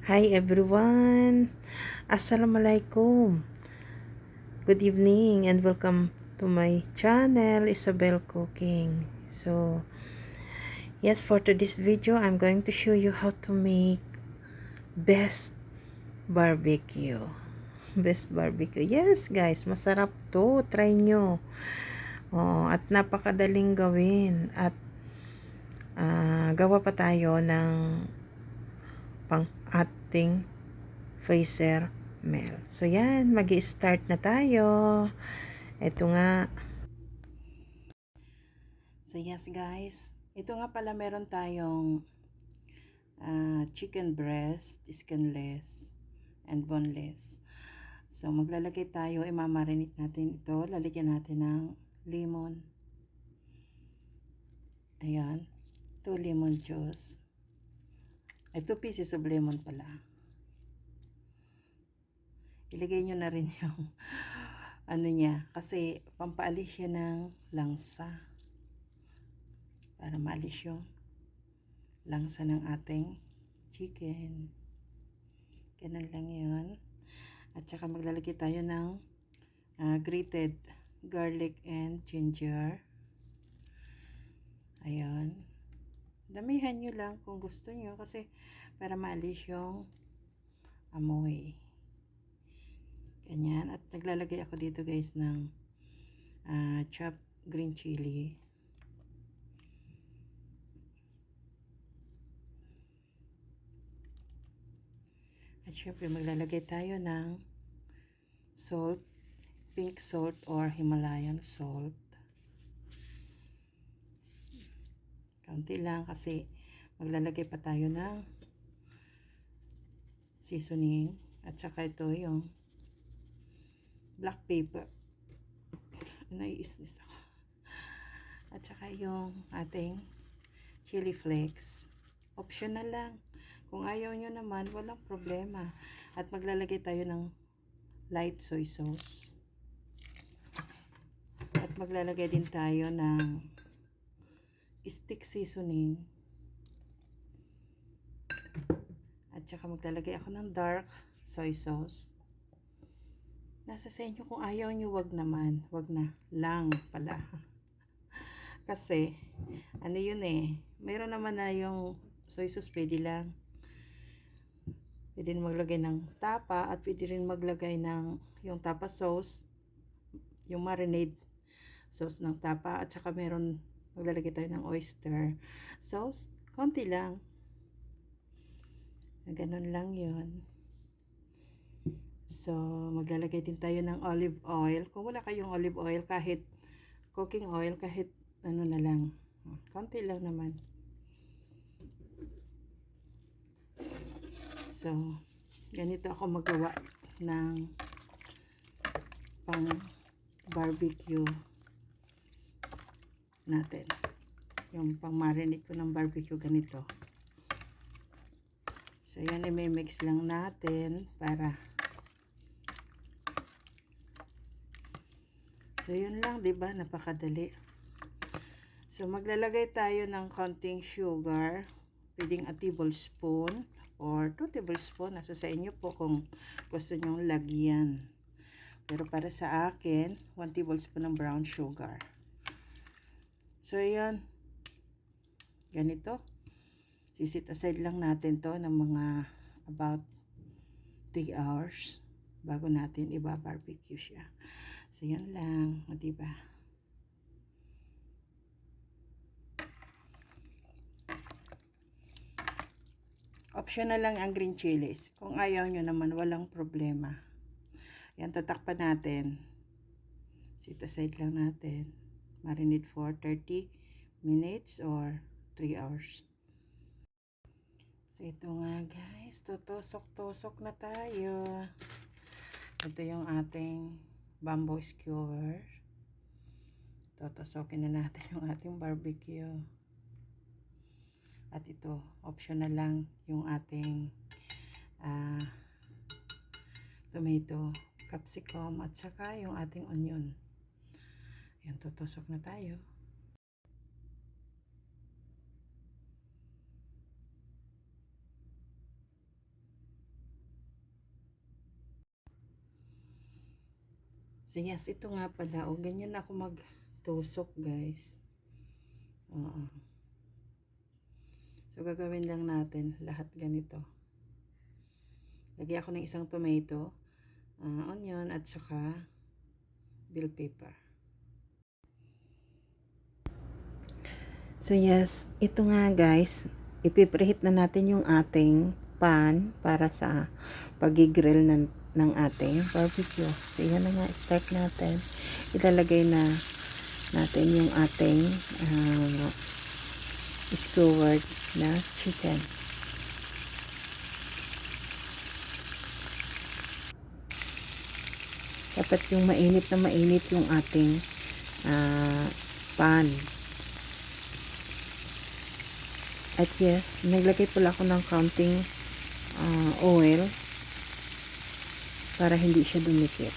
Hi everyone. Assalamualaikum. Good evening and welcome to my channel, Isabel Cooking. So, yes, for today's video, I'm going to show you how to make best barbecue. Best barbecue. Yes, guys, masarap to. Try nyo. Oh, at napakadaling gawin. At gawa pa tayo ng pang ating freezer meal. So, yan. Mag-i-start na tayo. Ito nga. So, yes guys. Ito nga pala meron tayong chicken breast, skinless, and boneless. So, maglalagay tayo, imamarinate natin ito. Lalagyan natin ng lemon. Ayan. 2 lemon juice. 2 pieces of lemon pala. Ilagay nyo na rin yung ano niya. Kasi pampaalis siya ng langsa. Para maalis yung langsa ng ating chicken. Ganun lang yun. At saka maglalagay tayo ng grated garlic and ginger. Ayan. Damihan nyo lang kung gusto nyo kasi para maalis yung amoy. Ganyan. At naglalagay ako dito guys ng chopped green chili. At syempre maglalagay tayo ng salt, pink salt or Himalayan salt. Kaunti lang kasi maglalagay pa tayo ng seasoning. At saka ito yung black pepper. Naiisnis ako. At saka yung ating chili flakes. Optional lang. Kung ayaw nyo naman, walang problema. At maglalagay tayo ng light soy sauce. At maglalagay din tayo ng stick seasoning. At saka maglalagay ako ng dark soy sauce. Nasa sa inyo kung ayaw nyo, wag naman. Wag na. Lang pala. Kasi, ano yun mayroon naman na yung soy sauce, pwede lang. Pwede rin maglagay ng tapa at pwede rin maglagay ng yung tapa sauce, yung marinade sauce ng tapa, at saka meron maglalagay tayo ng oyster sauce. Konti lang. Ganun lang yun. So, maglalagay din tayo ng olive oil. Kung wala kayong olive oil, kahit cooking oil, kahit ano na lang. Konti lang naman. So, ganito ako magawa ng pang barbecue natin. Yung pang marinate ko ng barbecue ganito. So, yan i-mix lang natin para so, yun lang, diba? Napakadali. So, maglalagay tayo ng konting sugar. Pwedeng a tablespoon or 2 tablespoon. Nasa sa inyo po kung gusto nyong lagyan. Pero para sa akin, 1 tablespoon ng brown sugar. So, yan. Ganito. Sisit aside lang natin to ng mga about 3 hours bago natin i-barbecue siya. So, yan lang. O, diba? Optional lang ang green chilies. Kung ayaw nyo naman, walang problema. Yan, tatakpan natin. Sit aside lang natin. Marinate for 30 minutes or 3 hours. So, ito nga guys. Tutusok-tusok na tayo. Ito yung ating bamboo skewer. Tutusokin na natin yung ating barbecue. At ito, optional lang yung ating tomato, capsicum, at saka yung ating onion. Yan, tutusok na tayo. So yes, ito nga pala. O, ganyan ako magtusok, guys. Oo. So, gagawin lang natin lahat ganito. Lagyan ako ng isang tomato, onion, at saka bell pepper. So yes, ito nga guys, ipipreheat na natin yung ating pan para sa pag-grill ng ating barbecue. So yan na nga, start natin. Ilalagay na natin yung ating skewered na chicken. Dapat yung mainit na mainit yung ating pan. At yes, naglagay pala ako ng counting oil para hindi siya dumikit.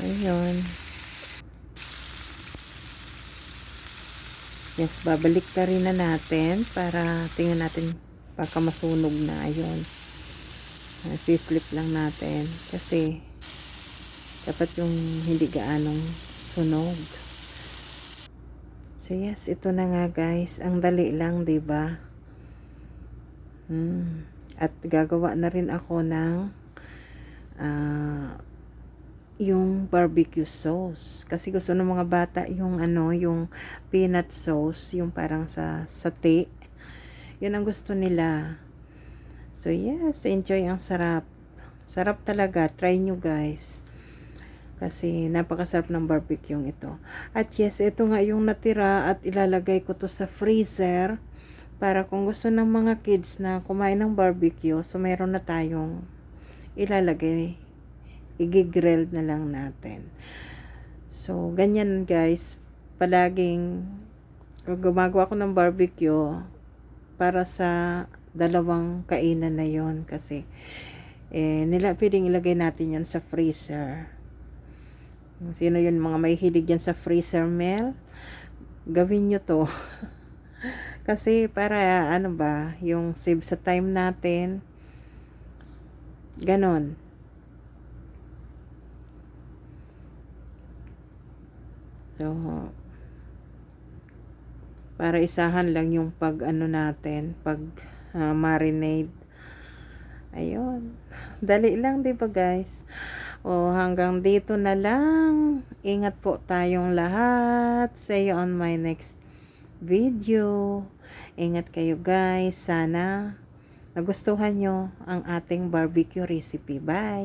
Ayun. Yes, babalik na rin na natin para tingnan natin baka masunog na. Ayun. I-flip lang natin kasi dapat yung hindi gaanong sunog. So yes, ito na nga guys. Ang dali lang, 'di ba? At gagawa na rin ako ng yung barbecue sauce kasi gusto ng mga bata yung yung peanut sauce, yung parang sa sate. Yun ang gusto nila. So yes, enjoy. Ang sarap. Sarap talaga. Try nyo guys. Kasi napakasarap ng barbecue ito. At yes, ito nga yung natira at ilalagay ko to sa freezer para kung gusto ng mga kids na kumain ng barbecue, so meron na tayong ilalagay. I-grill na lang natin. So, ganyan guys. Palaging gumagawa ko ng barbecue para sa dalawang kainan na yon kasi pwedeng ilagay natin yan sa freezer. Sino yun mga may hilig yan sa freezer meal, gawin nyo to. Kasi para yung save sa time natin, ganon. So, para isahan lang yung pag natin, pag marinade. Ayun. Dali lang, 'di ba guys? O hanggang dito na lang. Ingat po tayong lahat. See you on my next video. Ingat kayo guys. Sana nagustuhan nyo ang ating barbecue recipe. Bye!